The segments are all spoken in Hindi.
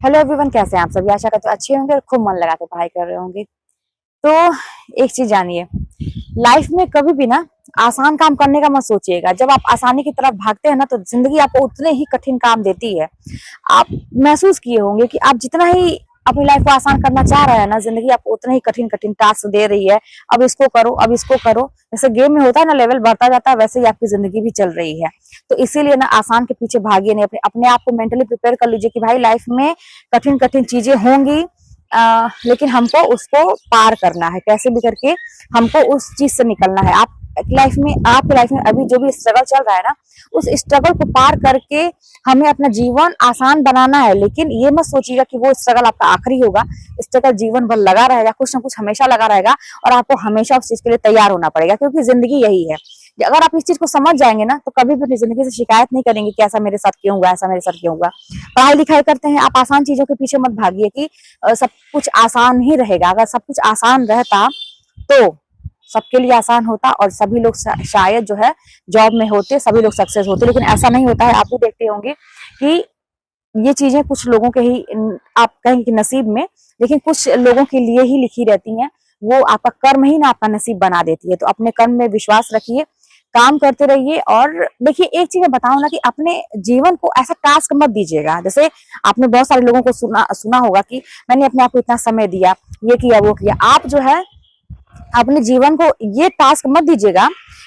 हेलो एवरीवन, कैसे हैं आप सभी। आशा करते अच्छे होंगे और खूब मन लगा के पढ़ाई कर रहे होंगे। तो एक चीज जानिए, लाइफ में कभी भी ना आसान काम करने का मत सोचिएगा। जब आप आसानी की तरफ भागते हैं ना तो जिंदगी आपको उतने ही कठिन काम देती है। आप महसूस किए होंगे कि आप जितना ही अपनी लाइफ को आसान करना चाह रहे हैं ना, जिंदगी आपको उतना ही कठिन कठिन टास्क दे रही है। अब इसको करो, अब इसको करो। जैसे गेम में होता है ना, लेवल बढ़ता जाता है, वैसे ही आपकी जिंदगी भी चल रही है। तो इसीलिए ना आसान के पीछे भागिए नहीं, अपने अपने आप को मेंटली प्रिपेयर कर लीजिए कि भाई लाइफ में कठिन कठिन चीजें होंगी, लेकिन हमको उसको पार करना है। कैसे भी करके हमको उस चीज से निकलना है। आप आपकी लाइफ में अभी जो भी स्ट्रगल चल रहा है ना, उस स्ट्रगल को पार करके हमें अपना जीवन आसान बनाना है। लेकिन ये मत सोचिएगा कि वो स्ट्रगल आपका आखिरी होगा। स्ट्रगल जीवन भर लगा रहेगा, कुछ ना कुछ हमेशा लगा रहेगा, और आपको हमेशा उस चीज के लिए तैयार होना पड़ेगा, क्योंकि जिंदगी यही है। अगर आप इस चीज को समझ जाएंगे ना तो कभी भी अपनी जिंदगी से शिकायत नहीं करेंगे कि ऐसा मेरे साथ क्यों हुआ, ऐसा मेरे साथ क्यों हुआ। पढ़ाई लिखाई करते हैं, आप आसान चीजों के पीछे मत भागिए कि सब कुछ आसान ही रहेगा। अगर सब कुछ आसान रहता तो सबके लिए आसान होता और सभी लोग शायद जो है जॉब में होते, सभी लोग सक्सेस होते। लेकिन ऐसा नहीं होता है। आप भी देखते होंगे कि ये चीजें कुछ लोगों के ही, आप कहेंगे कि नसीब में, लेकिन कुछ लोगों के लिए ही लिखी रहती हैं। वो आपका कर्म ही ना आपका नसीब बना देती है। तो अपने कर्म में विश्वास रखिए, काम करते रहिए। और देखिए, एक चीज मैं बताऊं ना कि अपने जीवन को ऐसा टास्क मत दीजिएगा। जैसे आपने बहुत सारे लोगों को सुना होगा कि मैंने अपने आप को इतना समय दिया, ये किया, वो किया। आप जो है अपने जीवन को ये टास्क मत दीजिएगा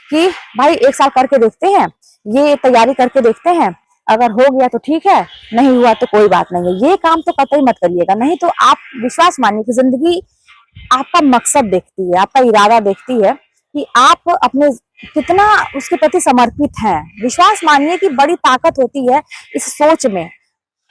कि भाई 1 साल करके देखते हैं, ये तैयारी करके देखते हैं, अगर हो गया तो ठीक है, नहीं हुआ तो कोई बात नहीं है। ये काम तो कतई मत करिएगा। नहीं तो आप विश्वास मानिए कि जिंदगी आपका मकसद देखती है, आपका इरादा देखती है कि आप अपने कितना उसके प्रति समर्पित हैं। विश्वास मानिए कि बड़ी ताकत होती है इस सोच में,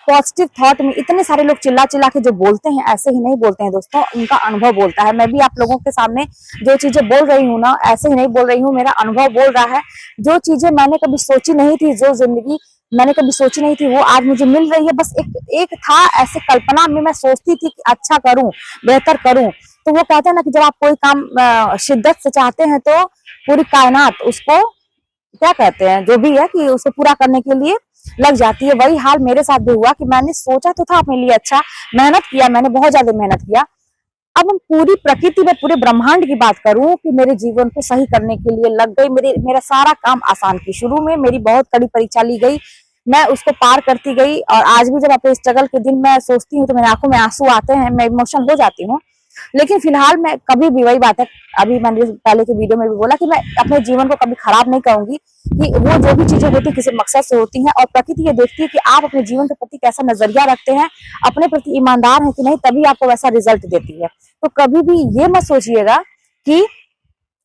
पॉजिटिव थॉट में। इतने सारे लोग चिल्ला चिल्ला के जो बोलते हैं, ऐसे ही नहीं बोलते हैं दोस्तों, उनका अनुभव बोलता है। मैं भी आप लोगों के सामने जो चीजें बोल रही हूँ ना, ऐसे ही नहीं बोल रही हूँ, मेरा अनुभव बोल रहा है। जो चीजें मैंने कभी सोची नहीं थी, जो जिंदगी मैंने कभी सोची नहीं थी, वो आज मुझे मिल रही है। बस एक था ऐसे कल्पना में, मैं सोचती थी कि अच्छा करूं, बेहतर करूं। तो वो कहते हैं ना कि जब आप कोई काम शिद्दत से चाहते हैं तो पूरी कायनात उसको क्या कहते हैं, जो भी है, कि उसको पूरा करने के लिए लग जाती है। वही हाल मेरे साथ भी हुआ कि मैंने सोचा तो था अपने लिए अच्छा, मेहनत किया, मैंने बहुत ज्यादा मेहनत किया। अब हम पूरी प्रकृति में, पूरे ब्रह्मांड की बात करूं कि मेरे जीवन को सही करने के लिए लग गई। मेरा सारा काम आसान की। शुरू में मेरी बहुत कड़ी परीक्षा ली गई, मैं उसको पार करती गई। और आज भी जब अपने स्ट्रगल के दिन मैं सोचती हूँ तो मेरी आंखों में आंसू आते हैं, मैं इमोशनल हो जाती हूँ। लेकिन फिलहाल मैं कभी भी, वही बात है, अभी मैंने पहले के वीडियो में भी बोला कि मैं अपने जीवन को कभी खराब नहीं कहूंगी, कि वो जो भी चीजें होती है किसी मकसद से होती हैं। और प्रकृति ये देखती है कि आप अपने जीवन के प्रति कैसा नजरिया रखते हैं, अपने प्रति ईमानदार हैं कि नहीं, तभी आपको वैसा रिजल्ट देती है। तो कभी भी ये मत सोचिएगा कि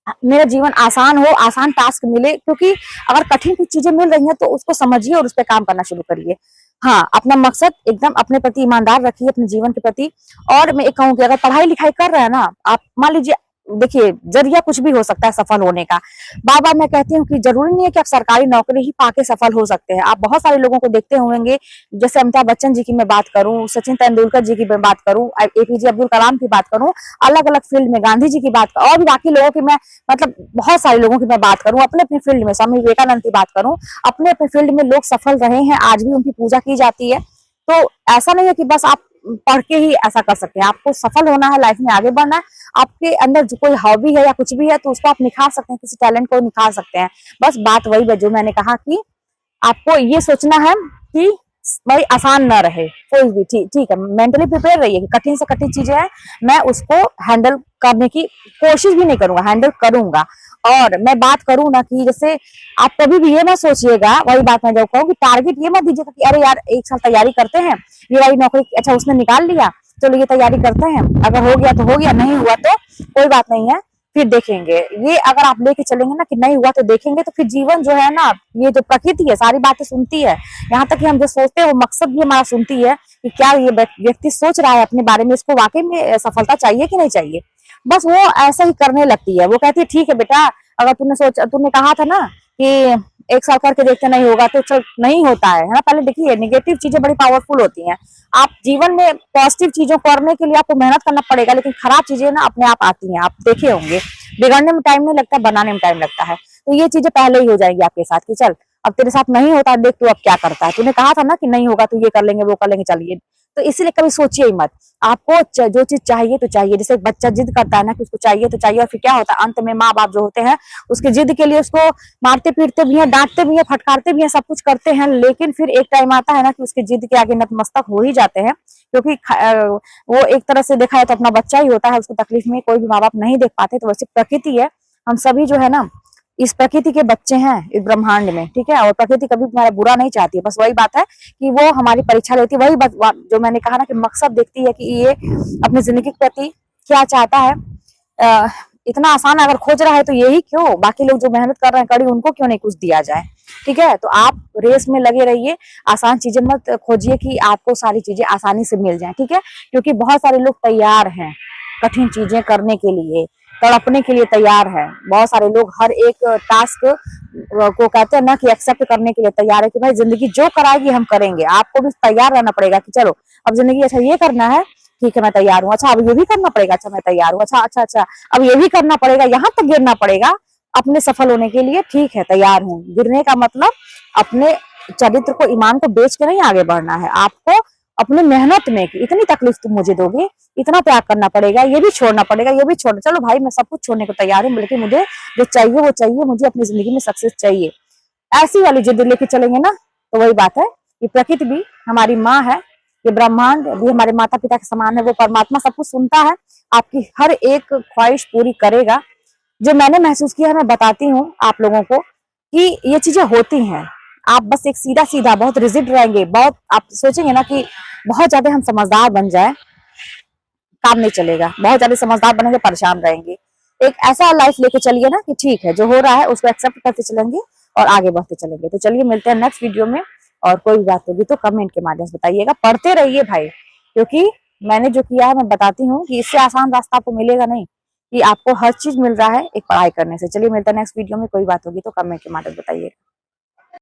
मेरा जीवन आसान हो, आसान टास्क मिले, क्योंकि अगर कठिन कुछ चीजें मिल रही हैं तो उसको समझिए और उस पर काम करना शुरू करिए। हाँ, अपना मकसद एकदम अपने प्रति ईमानदार रखिए, अपने जीवन के प्रति। और मैं एक कहूँ कि अगर पढ़ाई लिखाई कर रहे हैं ना आप, मान लीजिए, देखिए, जरिया कुछ भी हो सकता है सफल होने का। बार बार मैं कहती हूँ कि जरूरी नहीं है कि आप सरकारी नौकरी ही पाके सफल हो सकते हैं। आप बहुत सारे लोगों को देखते होंगे, जैसे अमिताभ बच्चन जी की मैं बात करूं, सचिन तेंदुलकर जी की मैं बात करूं, एपीजे अब्दुल कलाम की बात करूं, अलग अलग फील्ड में गांधी जी की बात, और भी बाकी लोगों की मैं, मतलब बहुत सारे लोगों की मैं बात करूं, अपने अपने फील्ड में, स्वामी विवेकानंद की बात करूं, अपने अपने फील्ड में लोग सफल रहे हैं, आज भी उनकी पूजा की जाती है। तो ऐसा नहीं है कि बस आप पढ़ के ही ऐसा कर सकते हैं। आपको सफल होना है, लाइफ में आगे बढ़ना है, आपके अंदर जो कोई हॉबी है या कुछ भी है तो उसको आप निखार सकते हैं, किसी टैलेंट को निखार सकते हैं। बस बात वही है जो मैंने कहा कि आपको ये सोचना है कि भाई आसान ना रहे कोई भी। ठीक है, मेंटली प्रिपेयर रहिए कि कठिन से कठिन चीजें हैं, मैं उसको हैंडल करने की कोशिश भी नहीं करूंगा, हैंडल करूंगा। और मैं बात करूं ना कि जैसे आप कभी भी ये मत सोचिएगा, वही बात मैं जो कहूँ कि टारगेट ये मत दीजिएगा कि अरे यार 1 साल तैयारी करते हैं, ये वाली नौकरी अच्छा उसने निकाल लिया, चलो ये तैयारी करते हैं, अगर हो गया तो हो गया, नहीं हुआ तो कोई बात नहीं है, फिर देखेंगे। ये अगर आप लेके चलेंगे ना कि नहीं हुआ तो देखेंगे, तो फिर जीवन जो है ना, ये जो प्रकृति है सारी बातें सुनती है। यहाँ तक कि हम जो सोचते हैं वो मकसद भी हमारा सुनती है कि क्या ये व्यक्ति सोच रहा है अपने बारे में, इसको वाकई में सफलता चाहिए कि नहीं चाहिए। बस वो ऐसा ही करने लगती है। वो कहती है ठीक है बेटा, अगर तूने कहा था ना कि 1 साल करके देखते नहीं होगा तो चल, नहीं होता है ना। पहले देखिए, नेगेटिव चीजें बड़ी पावरफुल होती हैं। आप जीवन में पॉजिटिव चीजों करने के लिए आपको मेहनत करना पड़ेगा, लेकिन खराब चीजें ना अपने आप आती हैं। आप देखे होंगे, बिगड़ने में टाइम नहीं लगता, बनाने में टाइम लगता है। तो ये चीजें पहले ही हो जाएंगी आपके साथ कि चल अब तेरे साथ नहीं होता, देख तू अब क्या करता है। तूने कहा था ना कि नहीं होगा तो ये कर लेंगे, वो कर लेंगे, चलिए तो इसीलिए कभी सोचिए ही मत। आपको जो चीज चाहिए तो चाहिए। जैसे एक बच्चा जिद करता है ना कि उसको चाहिए तो चाहिए, और फिर क्या होता है अंत में माँ बाप जो होते हैं उसकी जिद के लिए उसको मारते पीटते भी हैं, डांटते भी हैं, फटकारते भी हैं, सब कुछ करते हैं, लेकिन फिर एक टाइम आता है ना कि उसकी जिद के आगे नतमस्तक हो ही जाते हैं। क्योंकि वो एक तरह से देखा है तो अपना बच्चा ही होता है, उसको तकलीफ में कोई भी माँ बाप नहीं देख पाते। तो वैसे प्रकृति है, हम सभी जो है ना इस प्रकृति के बच्चे हैं इस ब्रह्मांड में, ठीक है। और प्रकृति कभी हमारा बुरा नहीं चाहती है, बस वही बात है कि वो हमारी परीक्षा लेती है। वही बात जो मैंने कहा ना कि मकसद देखती है कि ये अपनी जिंदगी के प्रति क्या चाहता है। इतना आसान अगर खोज रहा है तो यही क्यों, बाकी लोग जो मेहनत कर रहे हैं कड़ी, उनको क्यों नहीं कुछ दिया जाए, ठीक है। तो आप रेस में लगे रहिए, आसान चीजें मत खोजिए कि आपको सारी चीजें आसानी से मिल जाए, ठीक है। क्योंकि बहुत सारे लोग तैयार हैं कठिन चीजें करने के लिए, तड़पने के लिए तैयार है। बहुत सारे लोग हर एक टास्क को कहते हैं ना कि एक्सेप्ट करने के लिए तैयार है कि भाई जिंदगी जो कराएगी हम करेंगे। आपको भी तैयार रहना पड़ेगा कि चलो अब जिंदगी अच्छा ये करना है, ठीक है मैं तैयार हूँ। अच्छा अब ये भी करना पड़ेगा, अच्छा मैं तैयार हूँ। अच्छा अब ये भी करना पड़ेगा, यहाँ तक गिरना पड़ेगा अपने सफल होने के लिए, ठीक है तैयार हूँ। गिरने का मतलब अपने चरित्र को, ईमान को बेच के नहीं आगे बढ़ना है। आपको अपने मेहनत में कि इतनी तकलीफ तुम मुझे दोगे, इतना त्याग करना पड़ेगा, ये भी छोड़ना पड़ेगा, ये भी छोड़ना। चलो भाई मैं सब कुछ छोड़ने को तैयार हूँ, लेकिन मुझे जो चाहिए वो चाहिए, मुझे अपनी जिंदगी में सक्सेस चाहिए। ऐसी वाली जिद लेके चलेंगे ना तो वही बात है। ये प्रकृति भी हमारी माँ है, ये ब्रह्मांड भी हमारे माता पिता के समान है। वो परमात्मा सब कुछ सुनता है, आपकी हर एक ख्वाहिश पूरी करेगा। जो मैंने महसूस किया है मैं बताती हूँ आप लोगों को कि ये चीजें होती हैं। आप बस एक सीधा सीधा बहुत रिजिड रहेंगे, बहुत आप सोचेंगे ना कि बहुत ज्यादा हम समझदार बन जाए, काम नहीं चलेगा। बहुत ज्यादा समझदार बनेंगे परेशान रहेंगे। एक ऐसा लाइफ लेके चलिए ना कि ठीक है जो हो रहा है उसको एक्सेप्ट करते चलेंगे और आगे बढ़ते चलेंगे। तो चलिए मिलते हैं नेक्स्ट वीडियो में, और कोई भी बात होगी तो कमेंट के माध्यम से बताइएगा। पढ़ते रहिए भाई, क्योंकि मैंने जो किया है मैं बताती हूँ कि इससे आसान रास्ता आपको मिलेगा नहीं, कि आपको हर चीज मिल रहा है एक पढ़ाई करने से। चलिए मिलते हैं नेक्स्ट वीडियो में, कोई बात होगी तो कमेंट के माध्यम से बताइएगा।